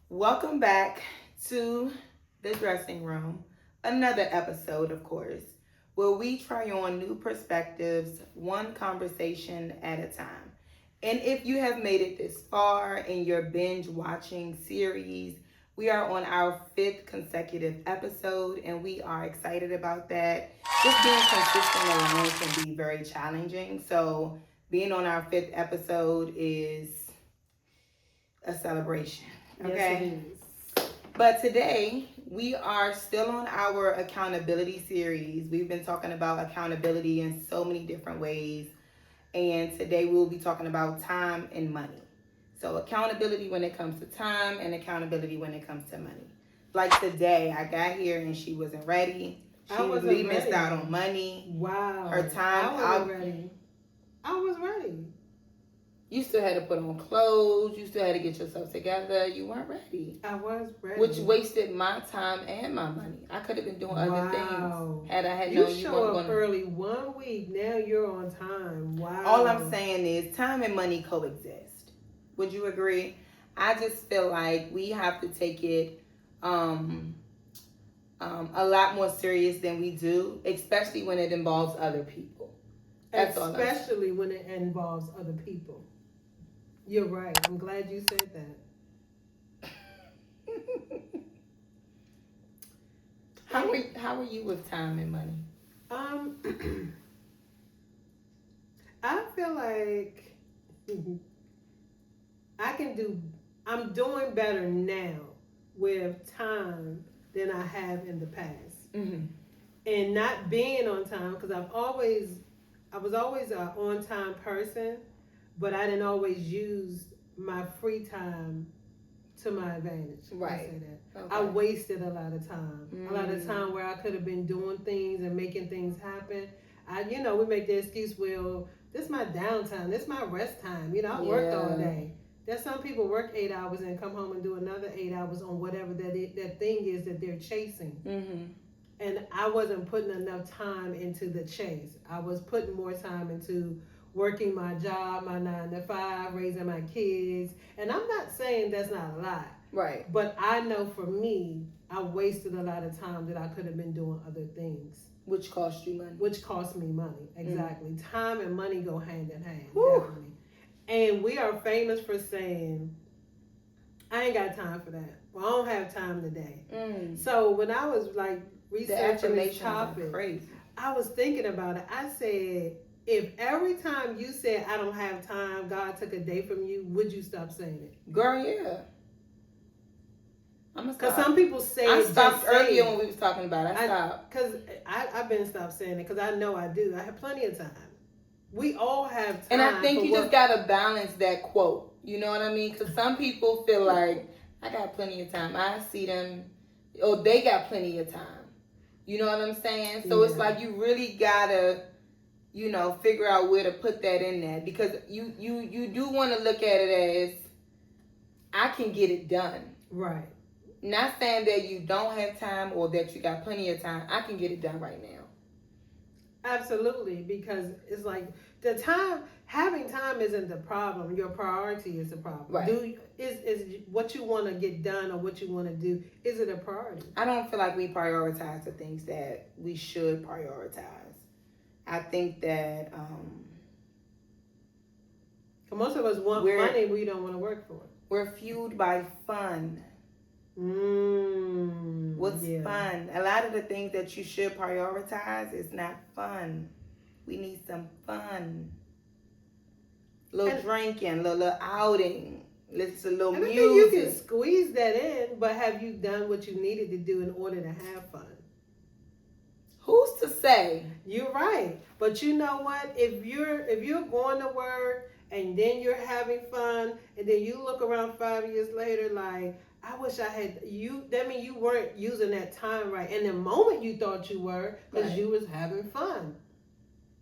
Welcome back to the dressing room. Another episode, of course, where we try on new perspectives, one conversation at a time. And if you have made it this far in your binge watching series, we are on our fifth consecutive episode, and we are excited about that. Just being consistent alone can be very challenging. So, being on our fifth episode is a celebration. Yes, Okay. it is. But today we are still on our accountability series. We've been talking about accountability in so many different ways. And today we'll be talking about time and money. So accountability when it comes to time and accountability when it comes to money. Like today, I got here and she wasn't ready. We missed out on money. Wow. Her time. I wasn't ready. I was ready. You still had to put on clothes. You still had to get yourself together. You weren't ready. I was ready. Which wasted my time and my money. I could have been doing other things had I had known you show weren't up going early 1 week. Now you're on time. Wow. All I'm saying is time and money coexist. Would you agree? I just feel like we have to take it a lot more serious than we do, especially when it involves other people. Especially when it involves other people. You're right. I'm glad you said that. How are you with time and money? I feel like I'm doing better now with time than I have in the past. Mm-hmm. And not being on time, because I was always an on-time person, but I didn't always use my free time to my advantage. Right. I say that. Okay. I wasted a lot of time. A lot of time where I could have been doing things and making things happen. We make the excuse, well, this is my downtime. This is my rest time. I worked all day. There's some people work 8 hours and come home and do another 8 hours on whatever that thing is that they're chasing. Mm-hmm. And I wasn't putting enough time into the chase. I was putting more time into working my job, my 9 to 5, raising my kids. And I'm not saying that's not a lot. Right. But I know for me, I wasted a lot of time that I could have been doing other things. Which cost you money. Which cost me money, exactly. Mm-hmm. Time and money go hand in hand, Whew. definitely. And we are famous for saying, I ain't got time for that. Well, I don't have time today. So when I was like researching this topic, I was thinking about it. I said, if every time you said I don't have time, God took a day from you, would you stop saying it? Girl, yeah. Because some people say I it. stopped earlier when we was talking about it. I stopped. Because I've been stopped saying it because I know I do. I have plenty of time. We all have time. And I think you just got to balance that quote. You know what I mean? Because some people feel like, I got plenty of time. I see them, or they got plenty of time. You know what I'm saying? So it's like you really got to, figure out where to put that in there. Because you do want to look at it as, I can get it done. Right. Not saying that you don't have time or that you got plenty of time. I can get it done right now. Absolutely, because it's like having time isn't the problem. Your priority is the problem. Right. Is what you want to get done or what you want to do, is it a priority? I don't feel like we prioritize the things that we should prioritize. I think that most of us want money we don't want to work for. We're fueled by fun. What's fun? A lot of the things that you should prioritize is not fun. We need some fun. Little drinking, little outing, listen to little music. I think you can squeeze that in, but have you done what you needed to do in order to have fun? Who's to say? You're right. But you know what? If you're going to work and then you're having fun and then you look around 5 years later like, I wish I had you. That means you weren't using that time right. And the moment you thought you were, because you was having fun.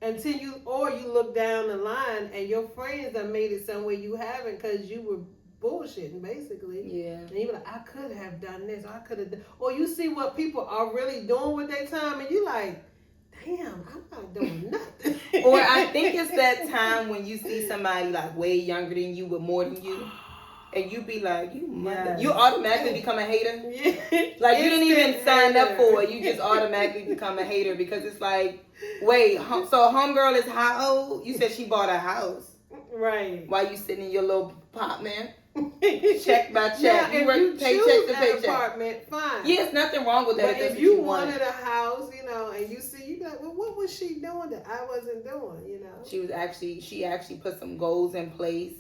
Until you look down the line and your friends that made it some way you haven't because you were bullshitting basically. Yeah. And you were like, I could have done this. I could have done. Or you see what people are really doing with their time and you like, damn, I'm not doing nothing. Or I think it's that time when you see somebody like way younger than you with more than you. and you be like, you mother, Yes. you automatically become a hater. Yeah. Like you didn't even sign up hater. for it. You just automatically become a hater because it's like, wait, so homegirl is how old? You said she bought a house. Right. While you sitting in your little apartment, check by check. Now, you if work you paycheck choose to an paycheck. apartment, fine. Yeah, there's nothing wrong with that. But if you wanted a house, you know, and you see, you be like, well, what was she doing that I wasn't doing? You know. She actually put some goals in place,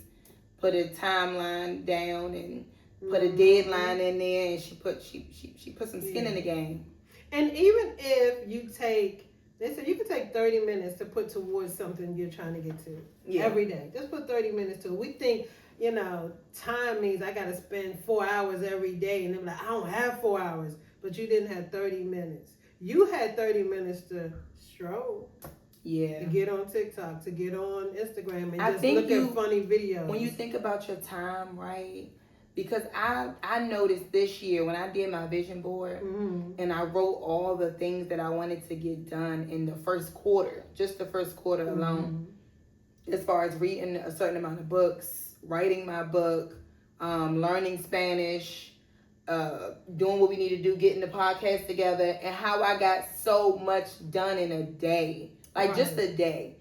put a timeline down, and put a deadline in there, and she put some skin in the game. And even if you take, they said you can take 30 minutes to put towards something you're trying to get to every day. Just put 30 minutes to it. We think, you know, time means I got to spend 4 hours every day. And they're like, I don't have 4 hours. But you didn't have 30 minutes. You had 30 minutes to stroll. Yeah. To get on TikTok, to get on Instagram, and just look at funny videos. When you think about your time, right? Because I noticed this year when I did my vision board and I wrote all the things that I wanted to get done in the first quarter, just the first quarter alone, as far as reading a certain amount of books, writing my book, learning Spanish, doing what we need to do, getting the podcast together, and how I got so much done in a day. Like just a day.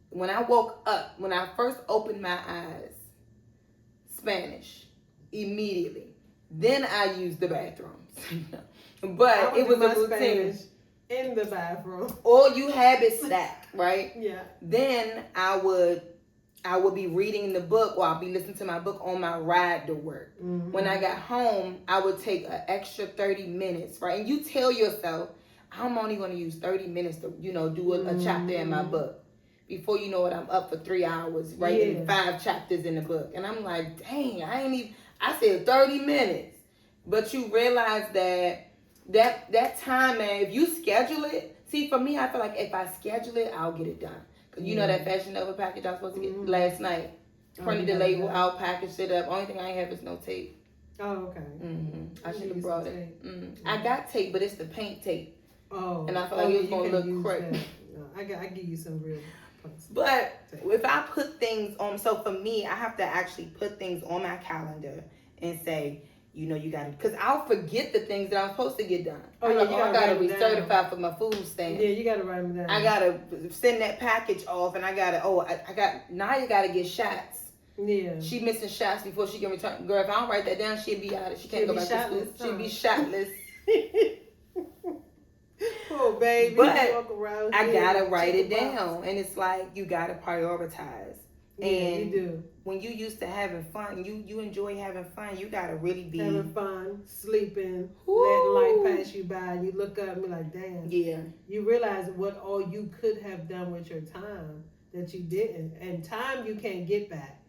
When I woke up, when I first opened my eyes, Spanish. Immediately. Then I used the bathrooms. But it was a routine. In the bathroom. Or you habit stack, right? Yeah. Then I would be reading the book or I'll be listening to my book on my ride to work. When I got home, I would take an extra 30 minutes, right? And you tell yourself, I'm only going to use 30 minutes to, you know, do a chapter in my book. Before you know it, I'm up for 3 hours writing 5 chapters in the book. And I'm like, dang, I said 30 minutes. But you realize that time, man, if you schedule it, see, for me, I feel like if I schedule it, I'll get it done. Because you know that Fashion Nova package I was supposed to get last night? Printed the label out, packaged it up. Only thing I have is no tape. Oh, okay. I should have brought it. I got tape, but it's the paint tape. Oh. And I feel like it was going to look crazy. No, I give you some real. But if I put things on, so for me, I have to actually put things on my calendar and say, you know, you gotta, because I'll forget the things that I'm supposed to get done. I gotta recertify for my food stamp. Yeah, you gotta write them down. I gotta send that package off, and I got Naya gotta get shots. Yeah. She missing shots before she can return. Girl, if I don't write that down, she'll be out. She can't go back to school. She'll be shotless. Poor baby. But I gotta write it down, and it's like you gotta prioritize. Yeah, and you do. When you used to having fun, you enjoy having fun. You gotta really be having fun, sleeping, letting life pass you by. And you look up and be like, damn. Yeah. You realize what all you could have done with your time that you didn't, and time you can't get back.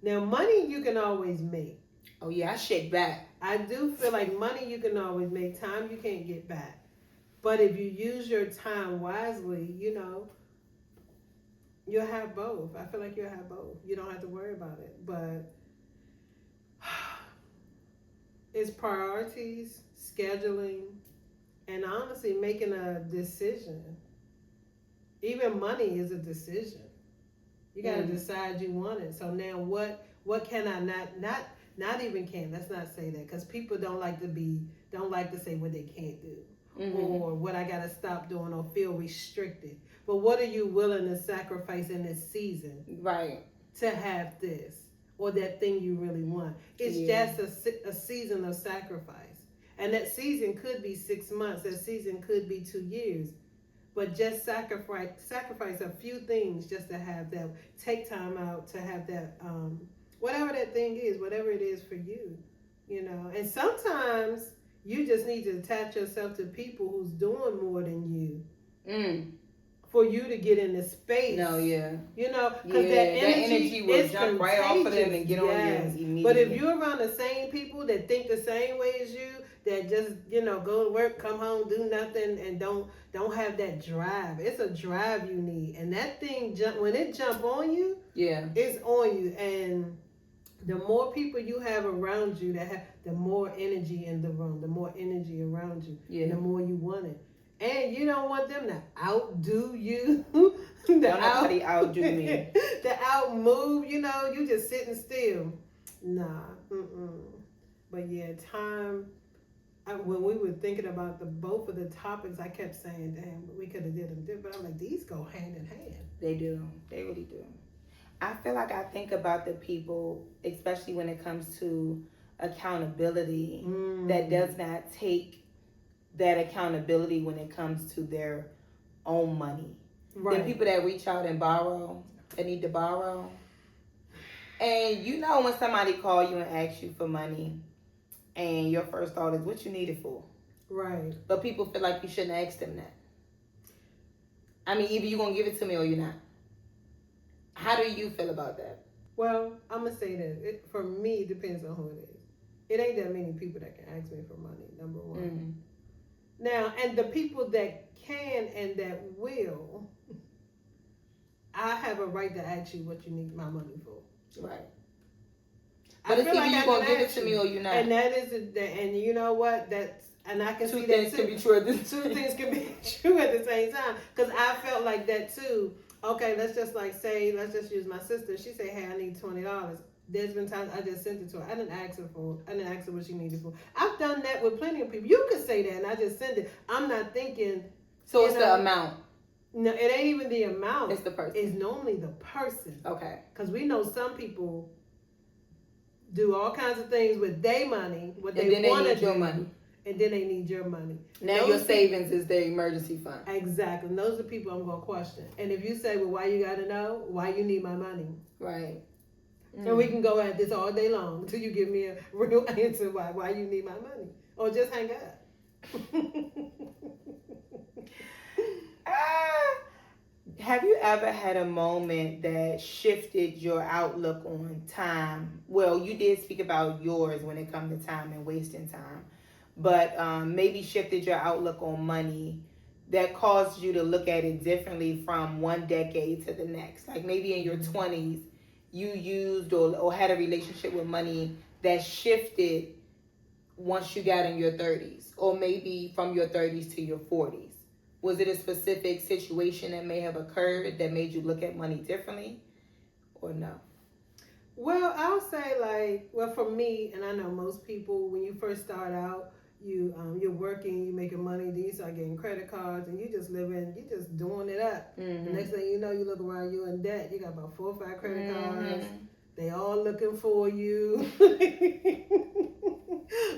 Now, money you can always make. Oh yeah, I shake back. I do feel like money you can always make. Time you can't get back. But if you use your time wisely, you know, you'll have both. I feel like you'll have both. You don't have to worry about it. But it's priorities, scheduling, and honestly making a decision. Even money is a decision. You got to decide you want it. So now what can I not even can. Let's not say that, because people don't like to say what they can't do. Or what I gotta stop doing or feel restricted. But what are you willing to sacrifice in this season? Right. To have this or that thing you really want. It's just a season of sacrifice. And that season could be 6 months. That season could be 2 years. But just sacrifice a few things just to have that. Take time out to have that, whatever that thing is, whatever it is for you. You know, and sometimes you just need to attach yourself to people who's doing more than you. For you to get in the space. No, yeah. You know, because that energy will jump right off of them and get on you immediately. But if you're around the same people that think the same way as you, that just, you know, go to work, come home, do nothing, and don't have that drive. It's a drive you need. And that thing, when it jump on you, it's on you. And the more people you have around you that have, the more energy in the room, the more energy around you, and the more you want it. And you don't want them to outdo you. Nobody outdo me. To outmove, you know, you just sitting still. Nah, But yeah, time. When we were thinking about both of the topics, I kept saying, "Damn, we could have did them different." But I'm like, these go hand in hand. They do. They really do. I feel like I think about the people, especially when it comes to accountability, that does not take that accountability when it comes to their own money. Right. The people that reach out and borrow, that need to borrow. And you know when somebody call you and ask you for money, and your first thought is what you need it for. Right. But people feel like you shouldn't ask them that. I mean, either you're going to give it to me or you're not. How do you feel about that? Well, I'm going to say that. For me, it depends on who it is. It ain't that many people that can ask me for money, number one. Mm-hmm. Now, and the people that can and that will, I have a right to ask you what you need my money for. Right. But it's either you're going to give it to me or you're not. And that is, and you know what? And I can see that things can be true at the Two things can be true at the same time. Because I felt like that too. Okay, let's just use my sister. She said, hey, I need $20. There's been times I just sent it to her. I didn't ask her what she needed for. I've done that with plenty of people. You could say that and I just send it. I'm not thinking. So it's the amount. No, it ain't even the amount. It's the person. It's normally the person. Okay. Because we know some people do all kinds of things with their money, what they want to do, your money. And then they need your money. Now your savings is their emergency fund. Exactly. And those are the people I'm going to question. And if you say, well, why you got to know? Why you need my money? Right. And we can go at this all day long until you give me a real answer why you need my money. Or just hang up. Have you ever had a moment that shifted your outlook on time? Well, you did speak about yours when it comes to time and wasting time. But maybe shifted your outlook on money that caused you to look at it differently from one decade to the next. Like maybe in your 20s, you used or had a relationship with money that shifted once you got in your 30s, or maybe from your 30s to your 40s. Was it a specific situation that may have occurred that made you look at money differently, or no? Well, I'll say for me, and I know most people, when you first start out, you're working, you're making money, then you start getting credit cards, and you just doing it up. Mm-hmm. The next thing you know, you look around, you in debt. You got about 4 or 5 credit cards. They all looking for you.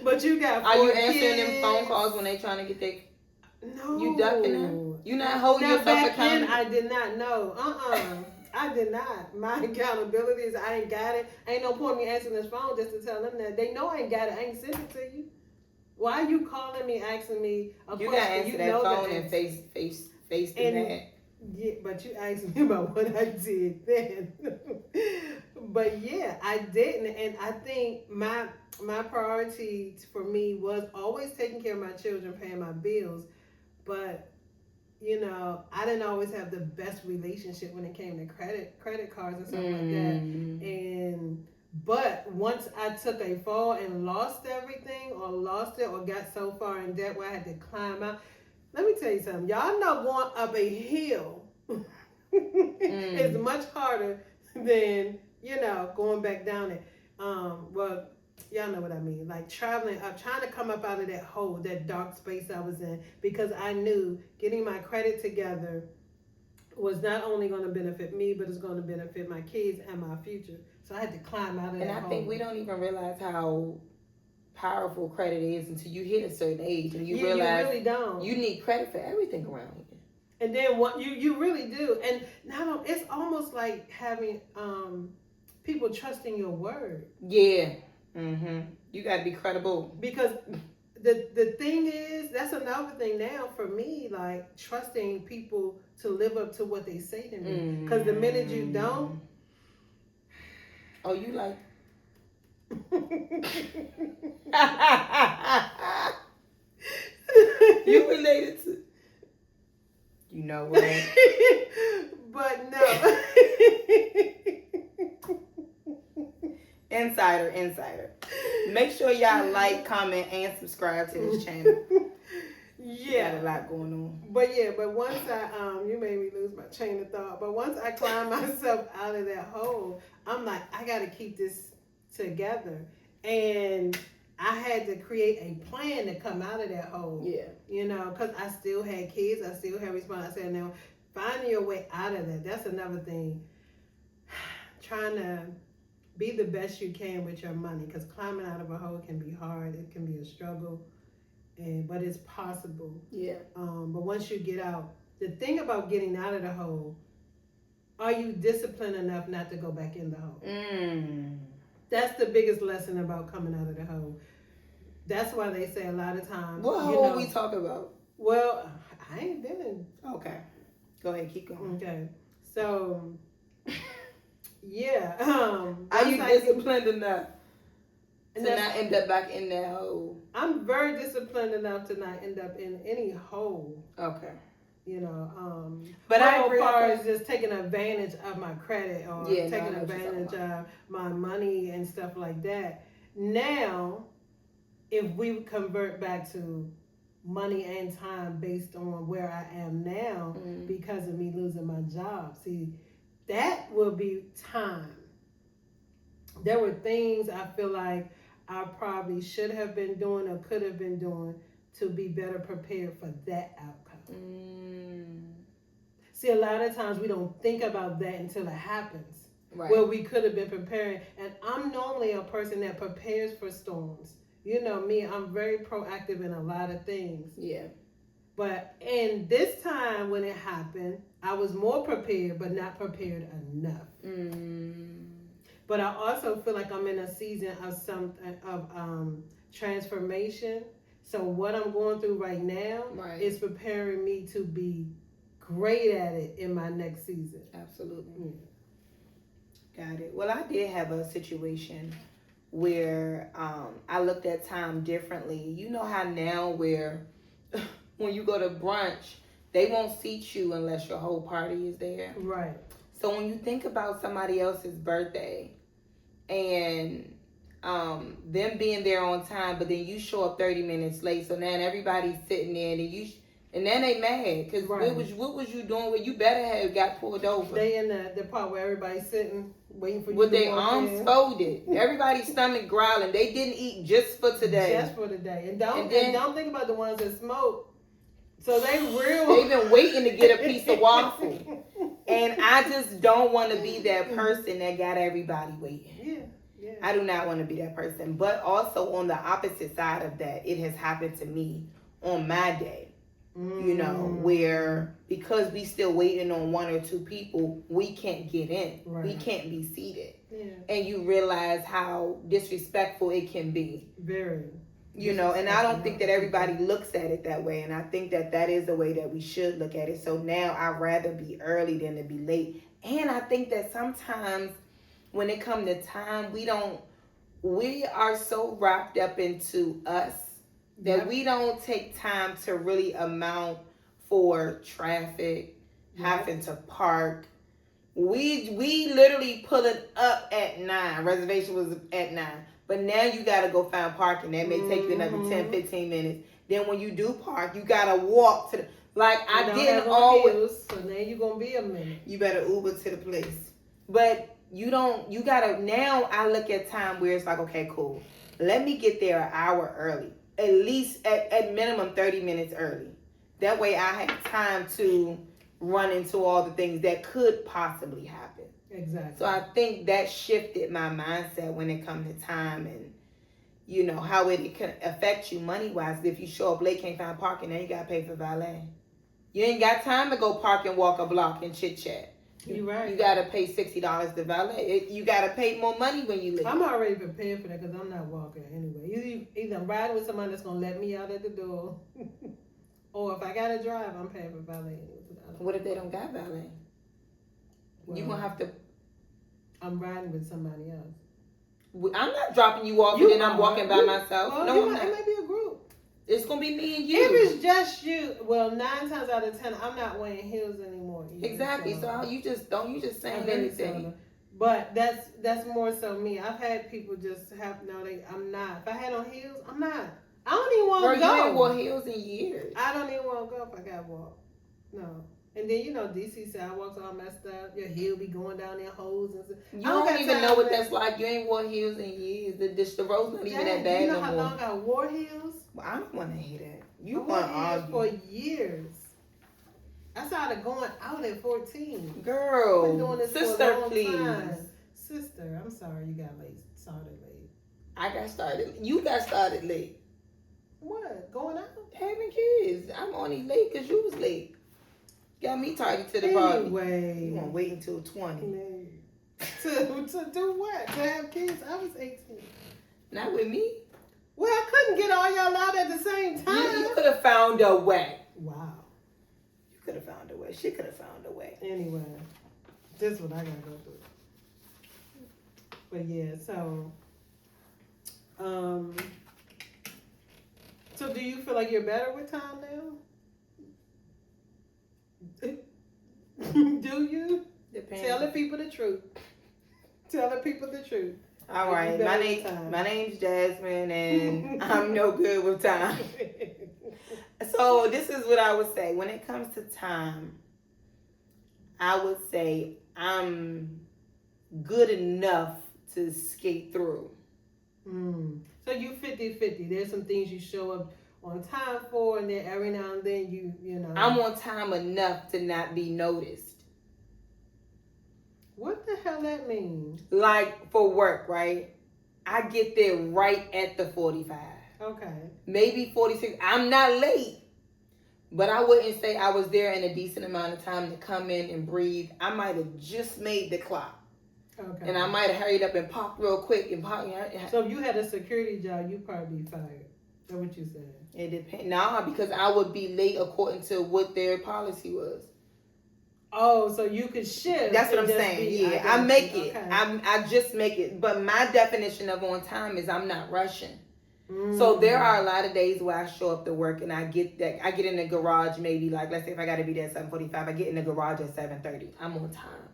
But you got 4 Are you kids. answering them phone calls when they trying to get their... No. You ducking them? You not holding yourself back accountable? then, I did not know. I did not. My accountability is I ain't got it. Ain't no point me answering this phone just to tell them that. They know I ain't got it. I ain't sent it to you. Why are you calling me, asking me a question? You gotta answer that phone and face the man. Yeah, but you asked me about what I did then. But yeah, I didn't, and I think my priority for me was always taking care of my children, paying my bills. But I didn't always have the best relationship when it came to credit cards and stuff like that. But once I took a fall and lost everything, or got so far in debt where I had to climb out. Let me tell you something. Y'all know going up a hill is much harder than, going back down it. Well, y'all know what I mean. Like traveling up, trying to come up out of that hole, that dark space I was in, because I knew getting my credit together was not only going to benefit me, but it's going to benefit my kids and my future. So I had to climb out of that hole. And I think we don't even realize how powerful credit is until you hit a certain age and you realize you really don't. You need credit for everything around here. And then what you really do. And now it's almost like having people trusting your word. Yeah. You got to be credible. Because the thing is, that's another thing now for me, like trusting people to live up to what they say to me. Because the minute you don't. Oh, you like. You related to. You know what? But no. Insider. Make sure y'all like, comment, and subscribe to this channel. Yeah. Got a lot going on. But once you made me lose my train of thought. But once I climbed myself out of that hole, I'm like, I got to keep this together. And I had to create a plan to come out of that hole. Yeah. You know, because I still had kids, I still had responsibility. I said, now, finding your way out of that, that's another thing. Trying to be the best you can with your money, because climbing out of a hole can be hard. It can be a struggle, but it's possible. Yeah. But once you get out, the thing about getting out of the hole, are you disciplined enough not to go back in the hole? That's the biggest lesson about coming out of the hole. That's why they say a lot of times. What hole we talk about? Well, I ain't been in. Okay. Go ahead, keep going. Okay. So, yeah. Are you disciplined enough to not end up back in that hole? I'm very disciplined enough to not end up in any hole. Okay. You know, but I agree. As far as just taking advantage of my credit or taking advantage of my money and stuff like that. Now, if we convert back to money and time based on where I am now because of me losing my job, see, that will be time. There were things I feel like I probably should have been doing or could have been doing to be better prepared for that outcome. See, a lot of times we don't think about that until it happens. Right. Well, we could have been preparing. And I'm normally a person that prepares for storms. You know me, I'm very proactive in a lot of things. Yeah. But in this time when it happened, I was more prepared, but not prepared enough. But I also feel like I'm in a season of transformation. So what I'm going through right now is preparing me to be great at it in my next season. Absolutely. Yeah. Got it. Well, I did have a situation where I looked at time differently. You know how now where when you go to brunch, they won't seat you unless your whole party is there. Right. So when you think about somebody else's birthday and them being there on time, but then you show up 30 minutes late, so now everybody's sitting there and then they mad because what was you doing? Well, you better have got pulled over. They in the part where everybody's sitting waiting for you with their arms folded, everybody's stomach growling. They didn't eat just for today. Just for today, and don't think about the ones that smoke. So they've been waiting to get a piece of waffle, and I just don't want to be that person that got everybody waiting. Yeah. Yeah. I do not want to be that person. But also on the opposite side of that, it has happened to me on my day. You know, where because we still waiting on one or two people, we can't get in. Right. We can't be seated. Yeah. And you realize how disrespectful it can be. Very. You know, and I don't think that everybody looks at it that way. And I think that that is the way that we should look at it. So now I'd rather be early than to be late. And I think that sometimes when it comes to time, we are so wrapped up into us that we don't take time to really amount for traffic, having to park. We literally pulling up at 9. Reservation was at 9. But now you got to go find parking. That may take you another 10, 15 minutes. Then when you do park, you got to walk to the... Like, I didn't always... So now you're going to be a minute. You better Uber to the place. But you got to... Now I look at time where it's like, okay, cool. Let me get there an hour early. At least at minimum 30 minutes early. That way I have time to run into all the things that could possibly happen. Exactly. So I think that shifted my mindset when it comes to time and, you know, how it can affect you money-wise. If you show up late, can't find parking, then you got to pay for valet. You ain't got time to go park and walk a block and chit-chat. You're right. You got to pay $60 to valet. You got to pay more money when you leave. I'm already prepared for that because I'm not walking anyway. Either I'm riding with somebody that's going to let me out at the door, or if I got to drive, I'm paying for valet. What if they don't got valet? Well, you're going to have to... I'm riding with somebody else. I'm not dropping you off and then I'm walking by myself. Well, no, it might be a group. It's going to be me and you. If it's just you, well, 9 times out of 10, I'm not wearing heels anymore. Exactly. So you just saying anything. But that's more so me. I've had people just I'm not. If I had on heels, I'm not. I don't even want to go. You ain't wore heels in years. I don't even want to go if I got to walk. No. And then DC sidewalks all messed up. Your heel be going down there holes and stuff. You I don't don't got even time know for what that. that's like. You ain't worn heels in years. The road's not even that Dad, do bad you know no how more. long I wore heels? Well, I don't want to hear that. I You wore want to heels argue. for years. I started going out at 14. Girl, I've been doing this sister, for a long please. time. Sister, I'm sorry you got late. Started late. I got started. You got started late. What? Going out? Having kids. I'm only late because you was late. Got me tardy to the party. Anyway. You want to wait until 20. To do what? To have kids? I was 18. Not with me. Well, I couldn't get all y'all out at the same time. You could have found a way. Wow. You could have found a way. She could have found a way. Anyway, this what I gotta go through. But yeah, so do you feel like you're better with time now? Do you? Depends. Tell the people the truth. Tell the people the truth. All right. My name's Jasmine, and I'm no good with time. So this is what I would say. When it comes to time, I would say I'm good enough to skate through. So you 50-50. There's some things you show up on time for, and then every now and then you know. I'm on time enough to not be noticed. What the hell that mean? Like for work, right? I get there right at the 45. Okay. Maybe 46. I'm not late. But I wouldn't say I was there in a decent amount of time to come in and breathe. I might have just made the clock. Okay. And I might have hurried up and parked real quick and parked. So if you had a security job, you'd probably be fired. Is that what you said? It depends. Nah, because I would be late according to what their policy was. Oh, so you could shift. That's what I'm saying. Yeah, I make it. Okay. I just make it. But my definition of on time is I'm not rushing. So there are a lot of days where I show up to work and I get in the garage maybe like, let's say if I got to be there at 7:45, I get in the garage at 7:30. I'm on time.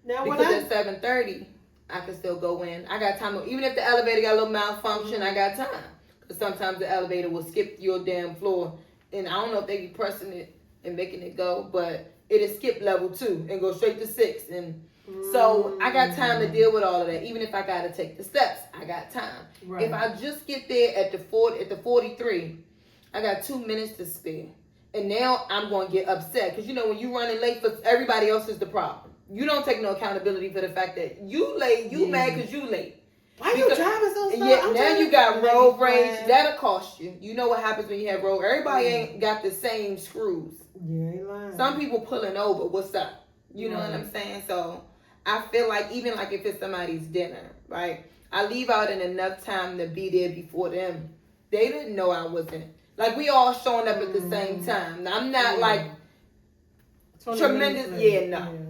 Now Because at 7:30, I can still go in. I got time. Even if the elevator got a little malfunction, I got time. Because sometimes the elevator will skip your damn floor. And I don't know if they be pressing it and making it go, but it'll skip level 2 and go straight to 6. And so I got time to deal with all of that. Even if I got to take the steps, I got time. Right. If I just get there at the 43, I got 2 minutes to spare. And now I'm going to get upset. Because, when you're running late for everybody else is the problem. You don't take no accountability for the fact that you late. You mad because you late. Why you driving so slow? Yeah, now you got road rage. That'll cost you. You know what happens when you have road. Everybody ain't got the same screws. You ain't lying. Some people pulling over. What's up? You know what I'm saying? So I feel like even like if it's somebody's dinner, right? I leave out in enough time to be there before them. They didn't know I wasn't. Like we all showing up at the same time. Now, I'm not like tremendous. Yeah, no.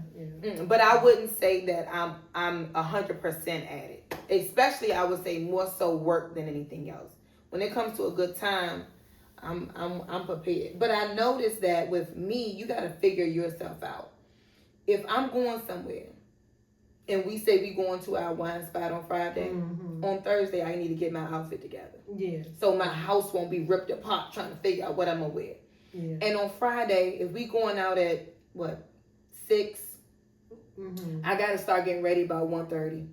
But I wouldn't say that I'm 100% at it. Especially, I would say more so work than anything else. When it comes to a good time, I'm prepared. But I noticed that with me, you got to figure yourself out. If I'm going somewhere, and we say we going to our wine spot on Friday, on Thursday I need to get my outfit together. Yeah. So my house won't be ripped apart trying to figure out what I'm gonna wear. Yeah. And on Friday, if we going out at 6. I gotta start getting ready by 1:30.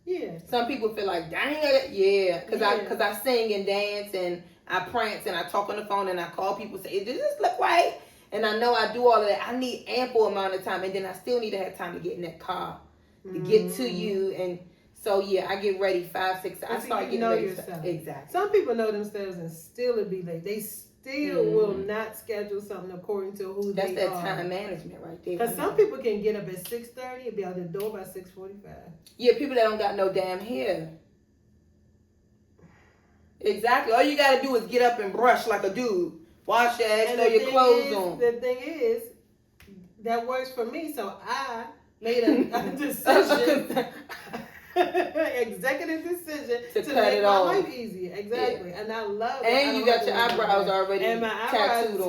Yeah. Some people feel like, dang, yeah, because I sing and dance and I prance and I talk on the phone and I call people, say, does this look right? And I know I do all of that. I need ample amount of time, and then I still need to have time to get in that car to get to you. And so I get ready 5, 6. I start getting ready. Yourself. Exactly. Some people know themselves and still would be late. They still will not schedule something according to who That's they are. That's that time management right there. Because some people can get up at 6:30 and be out the door by 6:45. Yeah, people that don't got no damn hair. Exactly. All you gotta do is get up and brush like a dude. Wash your ass, throw your clothes on. The thing is, that works for me. So I made a decision. Executive decision to make my life easier. Exactly. And I love it. And you got your eyebrows already and my tattooed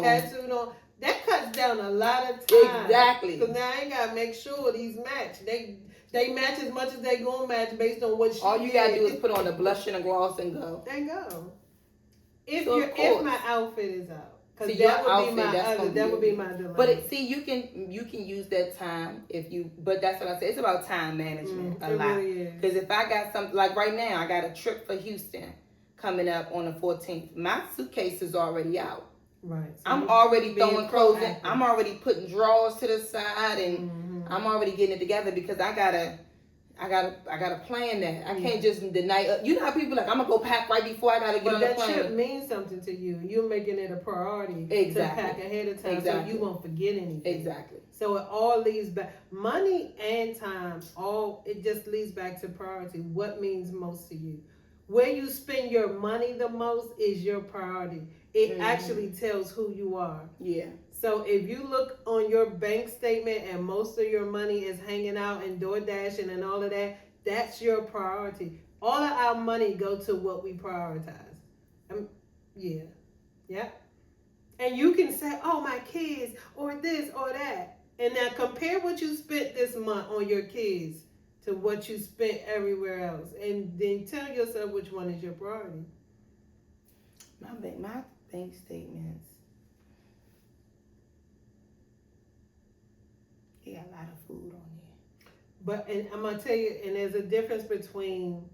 on. That cuts down a lot of time. Exactly. Because now I ain't got to make sure these match. They match as much as they gonna match based on what all you gotta do is put on the blush and a gloss and go. There you go. If my outfit is out. Because See, your that would outfit, be my that's other. gonna That be would be my dilemma. But see, you can use that time if you. But that's what I say. It's about time management a lot. Really is. Because if I got something like right now, I got a trip for Houston coming up on the 14th. My suitcase is already out. Right. So I'm already throwing clothes in. proactive. I'm already putting drawers to the side, and I'm already getting it together because I gotta plan that. I can't just the night. You know how people like I'm gonna go pack right before I gotta get on the plane. That trip means something to you. You're making it a priority to pack ahead of time, so you won't forget anything. Exactly. So it all leads back. Money and time, it just leads back to priority. What means most to you? Where you spend your money the most is your priority. It actually tells who you are. Yeah. So if you look on your bank statement and most of your money is hanging out and door dashing and all of that, that's your priority. All of our money go to what we prioritize. Yeah. And you can say, oh, my kids, or this or that. And now compare what you spent this month on your kids to what you spent everywhere else. And then tell yourself which one is your priority. My bank statements. They got a lot of food on there. And I'm going to tell you, and there's a difference between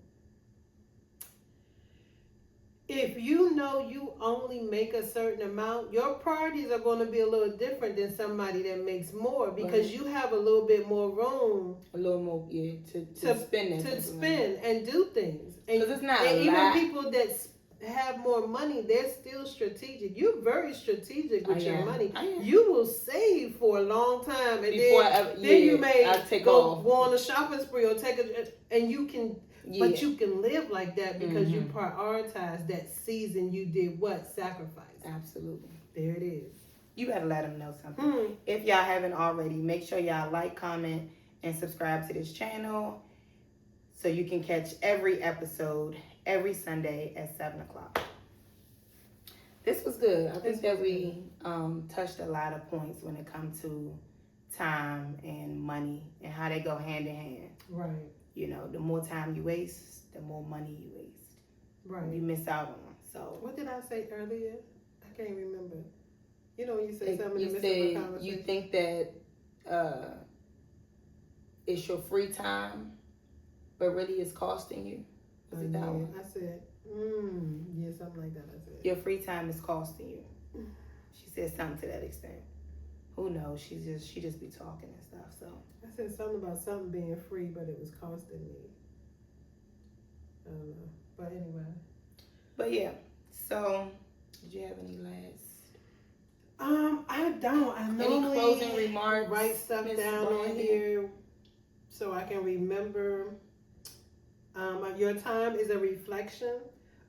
if you know you only make a certain amount, your priorities are going to be a little different than somebody that makes more because you have a little bit more room. A little more, to spend. To spend and do things. Because it's not and a even lot. people that have more money, they're still strategic. You're very strategic with your money. You will save for a long time, and then you may go on a shopping spree or and you can. Yeah. But you can live like that because you prioritize that season. You did what? Sacrifice. Absolutely. There it is. You better let them know something. If y'all haven't already, make sure y'all like, comment, and subscribe to this channel so you can catch every episode every Sunday at 7 o'clock. This was good. I think that we touched a lot of points when it comes to time and money and how they go hand in hand. Right. You know, the more time you waste, the more money you waste. Right. You miss out on. So what did I say earlier? I can't remember. You know, you said something. You said you think that it's your free time, but really it's costing you. Was it that one? I said, something like that. I said your free time is costing you. She said something to that extent. Who knows? She just be talking and stuff. So I said something about something being free, but it was costing me. I don't know. But anyway. But yeah. So did you have any last? I don't. I normally any closing remarks? Write stuff down on here so I can remember. Your time is a reflection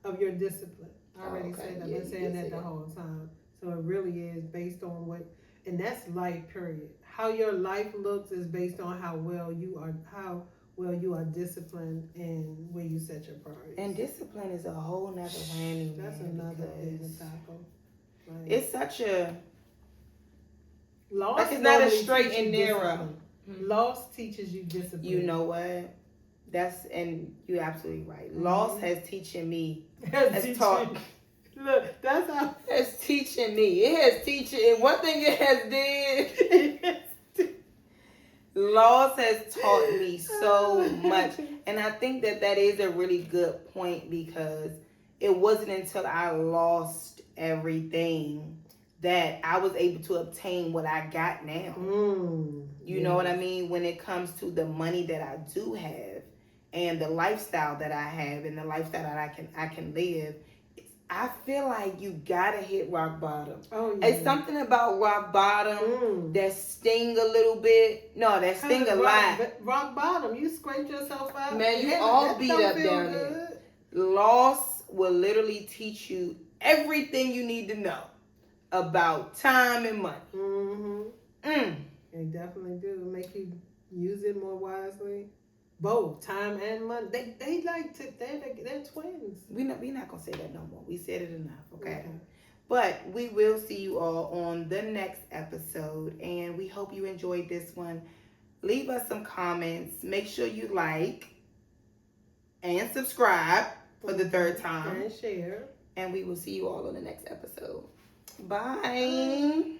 of your discipline. I already said that. I've been saying that the whole time. So it really is based on what. And that's life, period. How your life looks is based on how well you are disciplined and where you set your priorities. And discipline is a whole nother whammy. That's another thing to tackle. Right. It's such a loss. It's not a straight and narrow. Loss teaches you discipline. You know what? And you're absolutely right. Loss has teaching me. Look, that's how it's teaching me. It has teaching. One thing it has did. Loss has taught me so much, and I think that is a really good point because it wasn't until I lost everything that I was able to obtain what I got now. You know what I mean? When it comes to the money that I do have and the lifestyle that I have and the lifestyle that I can live. I feel like you gotta hit rock bottom. Oh, yeah. It's something about rock bottom that sting a little bit. No, that sting a lot. Rock bottom, you scraped yourself out. Man, you all beat up down there. Loss will literally teach you everything you need to know about time and money. They definitely do. Make you use it more wisely. Both time and money. They're twins. We're not gonna say that no more. We said it enough, okay? But we will see you all on the next episode, and we hope you enjoyed this one. Leave us some comments. Make sure you like and subscribe for the third time. And share. And we will see you all on the next episode. Bye.